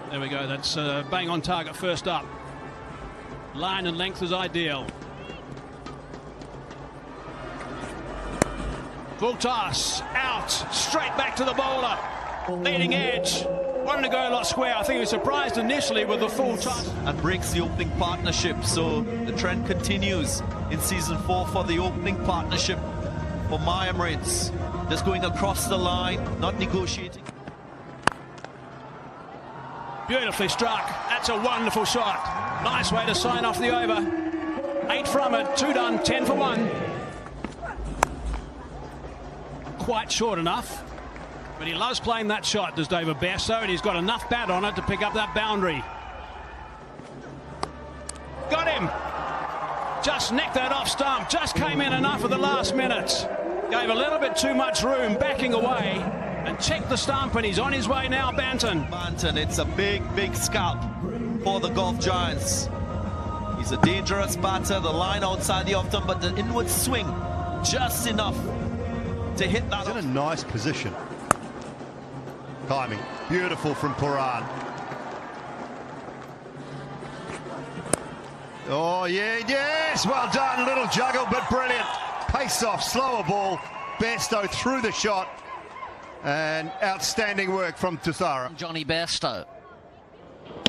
There we go, that's bang on target first up. Line and length is ideal. Full toss, out, straight back to the bowler. Leading edge, wanted to go a lot square. I think he was surprised initially with the full toss. And breaks the opening partnership, so the trend continues in season 4 for the opening partnership for my Emirates. Just going across the line, not negotiating. Beautifully struck. That's a wonderful shot. Nice way to sign off the over. 8 from it, 2 done, 10 for 1. Quite short enough. But he loves playing that shot, does David Bairstow, and he's got enough bat on it to pick up that boundary. Got him! Just nicked that off stump. Just came in enough at the last minute. Gave a little bit too much room, backing away. And check the stump, and he's on his way now, Banton. Banton, it's a big, big scalp for the Golf Giants. He's a dangerous batter, the line outside the off stump, but the inward swing, just enough to hit that. He's in a nice position. Timing, beautiful from Puran. Oh, yeah, yes, well done, little juggle, but brilliant. Pace off, slower ball, Bairstow through the shot. And outstanding work from Tuthara. Johnny Bairstow.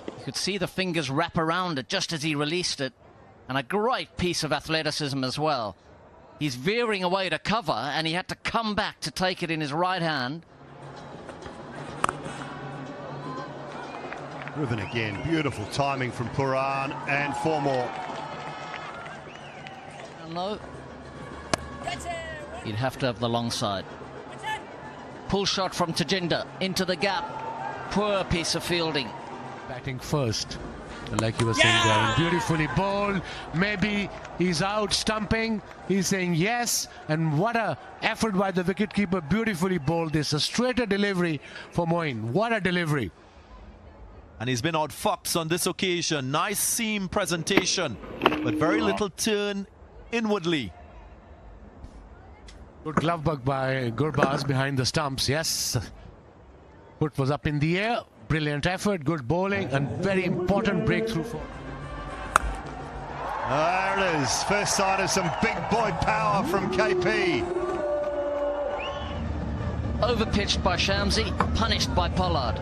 You could see the fingers wrap around it just as he released it. And a great piece of athleticism as well. He's veering away to cover, and he had to come back to take it in his right hand. Driven again, beautiful timing from Puran, and 4 more. Low. He'd have to have the long side. Pull shot from Tajinder into the gap. Poor piece of fielding. Batting first, like you were saying, Darren. Beautifully bowled. Maybe he's out stumping. He's saying yes. And what a effort by the wicketkeeper. Beautifully bowled this. A straighter delivery for Moeen. What a delivery. And he's been out fox on this occasion. Nice seam presentation, but very little turn inwardly. Good glove bug by Gurbaz behind the stumps, yes. Foot was up in the air. Brilliant effort, good bowling, and very important breakthrough for... There it is. First sign of some big boy power from KP. Overpitched by Shamsi, punished by Pollard.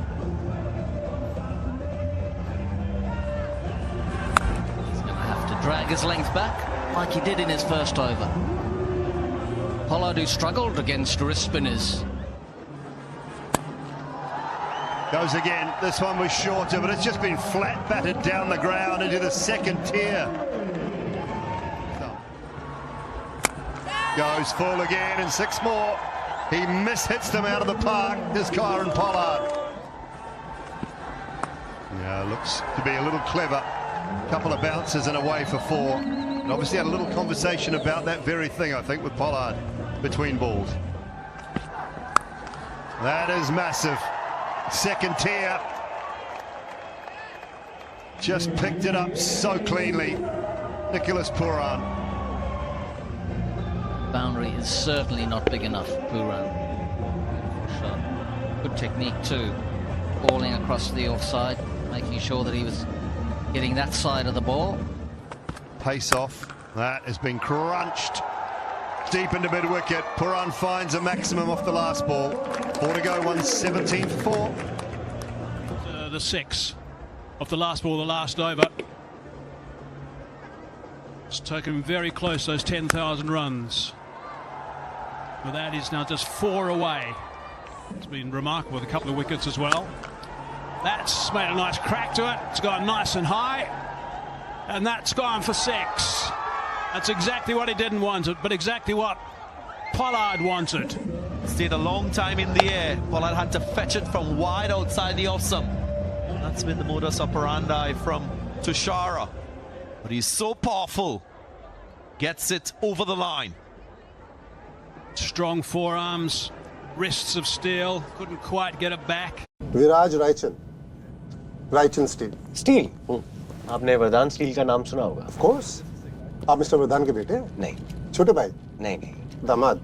He's going to have to drag his length back like he did in his first over. Pollard, who struggled against wrist spinners. Goes again. This one was shorter, but it's just been flat batted down the ground into the second tier. Goes full again and 6 more. He mishits them out of the park, this Kyron Pollard. Yeah, looks to be a little clever. Couple of bounces and away for 4. And obviously had a little conversation about that very thing, I think, with Pollard between balls. That is massive. Second tier. Just picked it up so cleanly. Nicholas Puran. Boundary is certainly not big enough, Puran. Shot. Good technique too. Bowling across the offside, making sure that he was getting that side of the ball. Pace off. That has been crunched deep into mid-wicket. Puran finds a maximum off the last ball. 4 to go, 117 for 4. The 6 off the last ball, the last over. It's taken him very close, those 10,000 runs. With that, he's now just 4 away. It's been remarkable with a couple of wickets as well. That's made a nice crack to it. It's gone nice and high. And that's gone for 6. That's exactly what he didn't want it, but exactly what Pollard wanted. Stayed a long time in the air. Pollard had to fetch it from wide outside the off stump. That's been the modus operandi from Tushara. But he's so powerful. Gets it over the line. Strong forearms, wrists of steel. Couldn't quite get it back. Viraj Raichand, Raichand steel. Steel? आपने वरदान steel का नाम सुना होगा? Of course. आप mister वरदान के बेटे हैं? नहीं। छोटे भाई? नहीं। दामाद?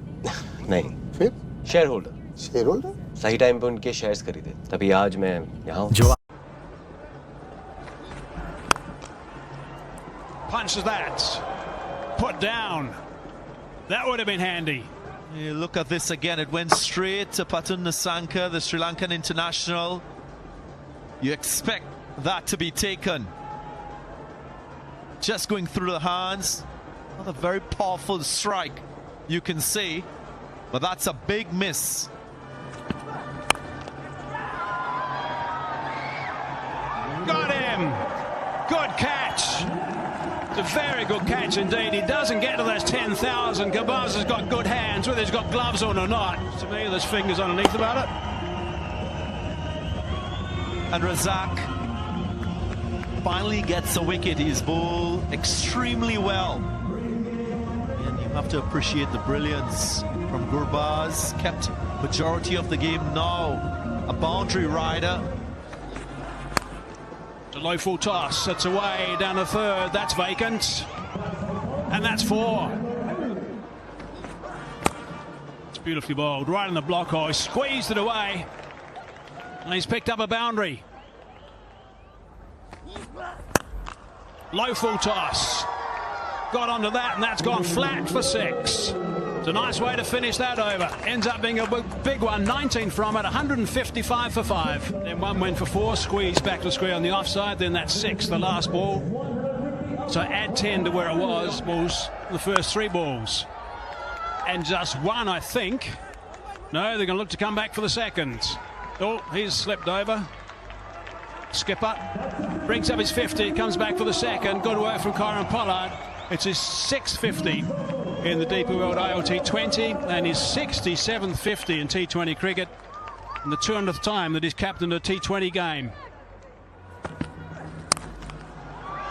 नहीं। फिर? Share holder. Share holder? सही टाइम पे उनके शेयर्स खरीदे, तभी आज मैं यहाँ हूँ। punch is that? Put down. That would have been handy. You look at this again. It went straight to Patun Nasanka, the Sri Lankan international. You expect that to be taken. Just going through the hands. Not a very powerful strike, you can see. But that's a big miss. Got him. Good catch. It's a very good catch indeed. He doesn't get to those 10,000. Garbaz has got good hands, whether he's got gloves on or not. To me, there's fingers underneath about it. And Razak finally gets a wicket. He's bowled extremely well. And you have to appreciate the brilliance from Gurbaz. Kept majority of the game now. A boundary rider. It's a low full toss. It's away down the third. That's vacant. And that's 4. It's beautifully bowled. Right in the block hole. He squeezed it away. And he's picked up a boundary. Low full toss. Got onto that, and that's gone flat for 6. It's a nice way to finish that over. Ends up being a big one. 19 from it, 155 for 5. Then 1 went for 4, squeezed back to the square on the offside. Then that's 6, the last ball. So add 10 to where it was the first 3 balls. And just 1, I think. No, they're going to look to come back for the second. Oh, he's slipped over. Skipper brings up his 50, comes back for the second. Good work from Kieran Pollard. It's his 6th 50 in the DP World ILT 20 and his 67th 50 in T20 cricket, and the 200th time that he's captained a T20 game.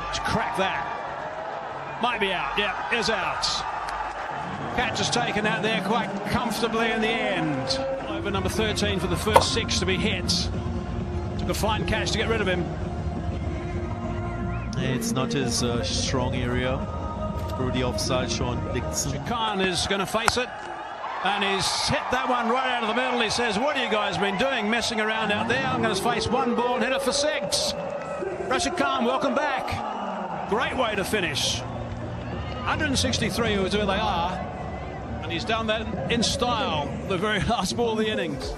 Let's crack that. Might be out. Yeah, is out. Catch is taken out there quite comfortably in the end. Over number 13 for the first 6 to be hit. Took a fine catch to get rid of him. It's not his strong area. Through the offside, Sean Dixon. Khan is going to face it, and he's hit that one right out of the middle. He says, what have you guys been doing, messing around out there? I'm going to face 1 ball and hit it for 6. Rashid Khan, welcome back. Great way to finish. 163 is where they are, and he's done that in style, the very last ball of the innings.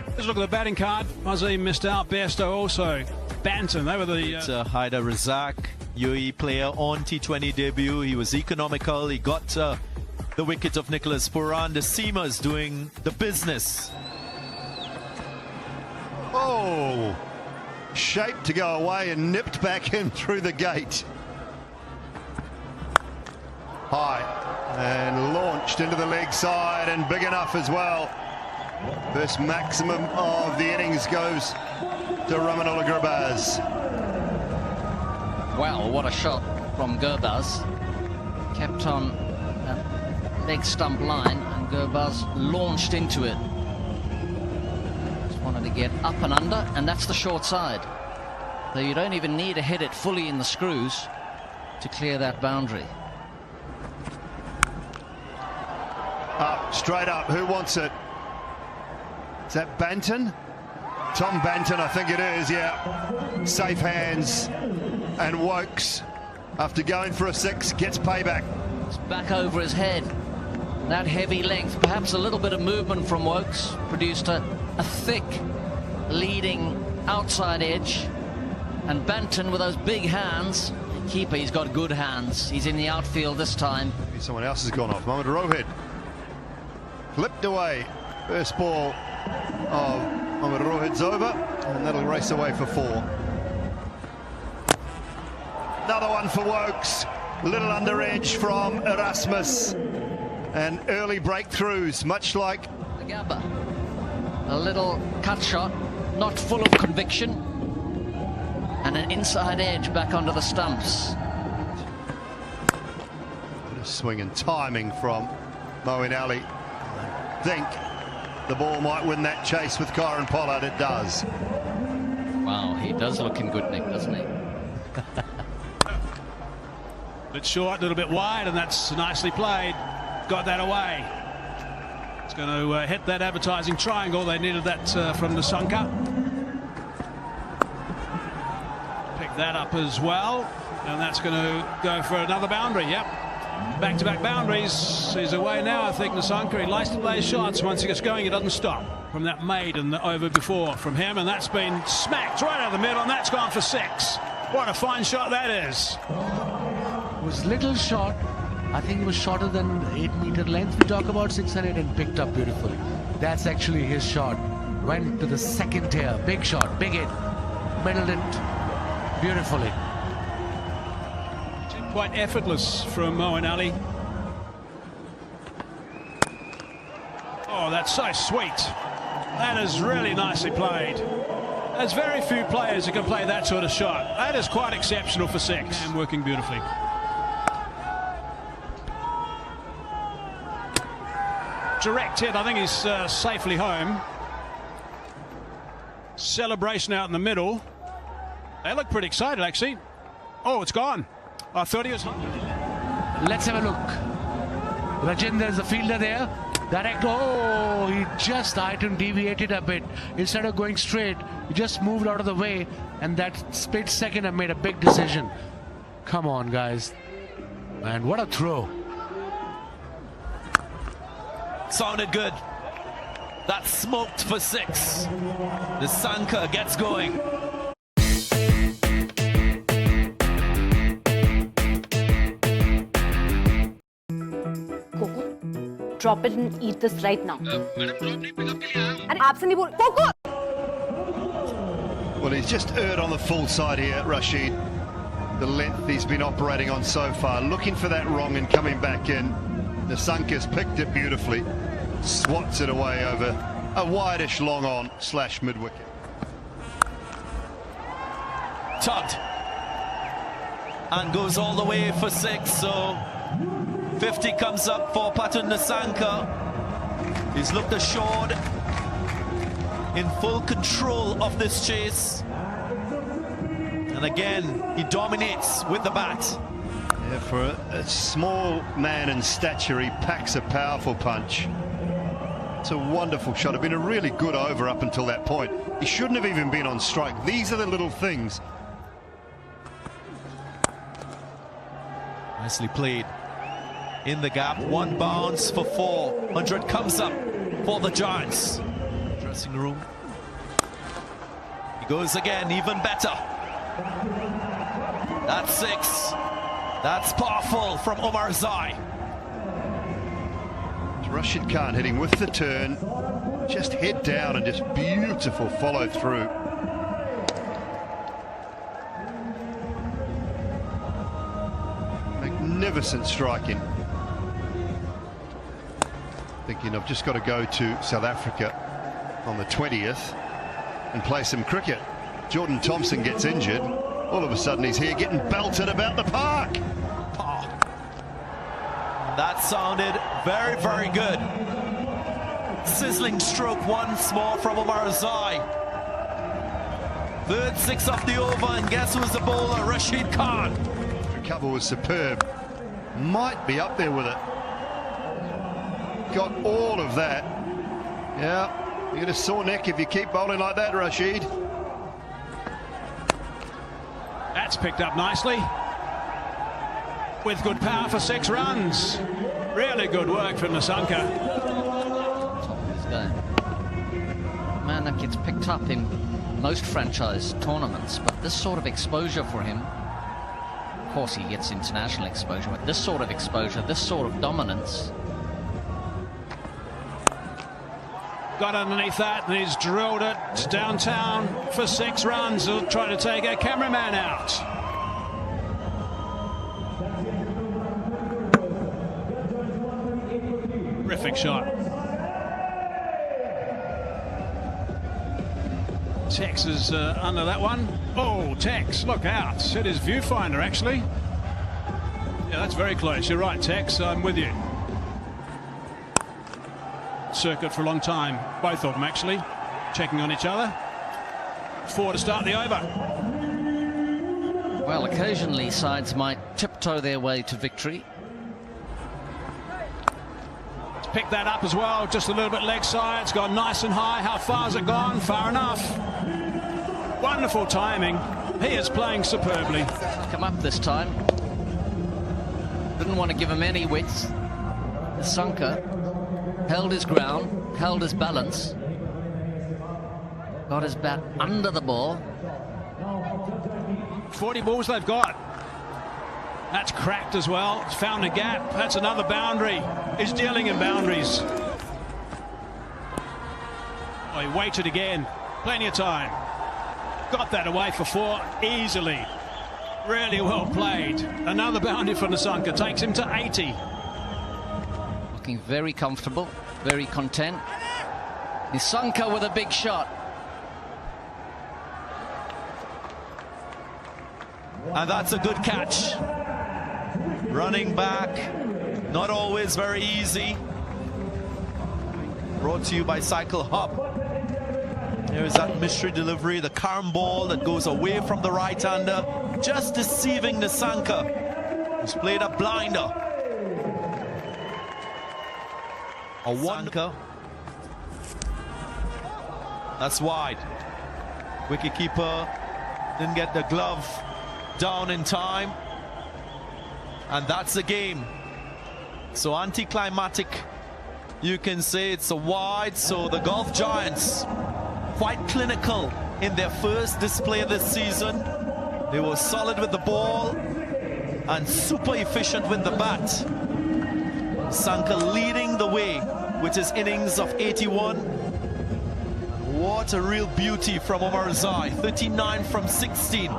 Let's look at the batting card. Mazim missed out, Bairstow also. Banton, they were the... Haider Razak, UAE player on T20 debut. He was economical. He got the wicket of Nicholas Pooran. The seamers doing the business. Oh, shaped to go away and nipped back in through the gate. High and launched into the leg side, and big enough as well. First maximum of the innings goes to Ramanullah Gurbaz. Wow, what a shot from Gurbaz. Kept on leg stump line, and Gurbaz launched into it. Just wanted to get up and under, and that's the short side. So you don't even need to hit it fully in the screws to clear that boundary. Up, straight up. Who wants it? Is that Banton? Tom Banton, I think it is, yeah. Safe hands. And Wokes, after going for a 6, gets payback. It's back over his head. That heavy length, perhaps a little bit of movement from Wokes, produced a thick leading outside edge. And Banton with those big hands. Keeper, he's got good hands. He's in the outfield this time. Maybe someone else has gone off. Mohamed Rohit flipped away. First ball of Mohamed Rohit's over, and that'll race away for 4. Another one for Wokes. Little under edge from Erasmus, and early breakthroughs, much like The Gabba. A little cut shot, not full of conviction, and an inside edge back onto the stumps. Bit of swing and timing from Moeen Ali. I think the ball might win that chase with Kieran Pollard. It does. Wow, he does look in good nick, doesn't he? Bit short, a little bit wide, and that's nicely played. Got that away. It's going to hit that advertising triangle. They needed that from Nasanka. that up as well, and that's going to go for another boundary. Yep, back-to-back boundaries. He's away now, I think, Nasanka. He likes to play shots. Once he gets going, he doesn't stop. From that maiden over before from him, and that's been smacked right out of the middle, and that's gone for 6. What a fine shot that is. It was little short. I think it was shorter than 8-meter length. We talk about 600 and picked up beautifully. That's actually his shot. Went to the second tier. Big shot, big hit. Middled it beautifully. Quite effortless from Moeen Ali. Oh, that's so sweet. That is really nicely played. There's very few players who can play that sort of shot. That is quite exceptional for 6 and working beautifully. Direct hit. I think he's safely home. Celebration out in the middle. They look pretty excited, actually. Oh, it's gone. I thought he was home. Let's have a look. Rajinder's the fielder there. Direct. Oh, he just item deviated a bit. Instead of going straight, he just moved out of the way, and that split second I made a big decision. Come on, guys. Man, what a throw. Sounded good. That's smoked for 6. The Sanka gets going. Coco, drop it and eat this right now. And आपसे नहीं बोल Coco. Well, he's just erred on the full side here, Rashid. The length he's been operating on so far, looking for that wrong and coming back in. Nasanka's picked it beautifully, swats it away over a wideish long on / mid wicket. Tugged and goes all the way for 6. So 50 comes up for Patun Nasanka. He's looked assured, in full control of this chase, and again he dominates with the bat. Yeah, for a small man in stature, he packs a powerful punch. It's a wonderful shot. It's been a really good over up until that point. He shouldn't have even been on strike. These are the little things. Nicely played. In the gap, 1 bounce for 4. 100 comes up for the Giants. Dressing room. He goes again, even better. That's 6. That's powerful from Omar Zai. Rashid Khan hitting with the turn, just head down and just beautiful follow through. Magnificent striking. Thinking I've just got to go to South Africa on the 20th and play some cricket. Jordan Thompson gets injured. All of a sudden he's here getting belted about the park. Oh. That sounded very, very good. Sizzling stroke once more from Omar Zai. 3rd 6 off the over, and guess who's the bowler? Rashid Khan. The cover was superb. Might be up there with it. Got all of that. Yeah, you get a sore neck if you keep bowling like that, Rashid. That's picked up nicely. With good power for 6 runs. Really good work from Nasanka. Top of his game. Man that gets picked up in most franchise tournaments, but this sort of exposure for him, of course he gets international exposure, but this sort of exposure, this sort of dominance. Got underneath that and he's drilled it downtown for 6 runs. He'll try to take a cameraman out. Terrific shot. Tex is under that one. Oh, Tex, look out. Hit his viewfinder, actually. Yeah, that's very close. You're right, Tex. I'm with you. Circuit for a long time. Both of them, actually. Checking on each other. 4 to start the over. Well, occasionally sides might tiptoe their way to victory. Pick that up as well, just a little bit leg side. It's gone nice and high. How far has it gone? Far enough. Wonderful timing. He is playing superbly. Come up this time. Didn't want to give him any width. The Sanka held his ground, held his balance. Got his bat under the ball. 40 balls they've got. That's cracked as well. It's found a gap. That's another boundary. He's dealing in boundaries. Oh, he waited again. Plenty of time. Got that away for 4 easily. Really well played. Another boundary for Nasanka. Takes him to 80. Looking very comfortable, very content. Nasanka with a big shot. And that's a good catch. Running back, not always very easy. Brought to you by Cycle Hub. There is that mystery delivery, the calm ball that goes away from the right-hander, just deceiving Nasanka, who's played a blinder. A Sanka. That's wide. Wicketkeeper didn't get the glove down in time. And that's the game. So anticlimactic, you can say. It's a wide. So the Gulf Giants, quite clinical in their first display this season. They were solid with the ball and super efficient with the bat. Sanka leading the way with his innings of 81. What a real beauty from Omar Zai. 39 from 16.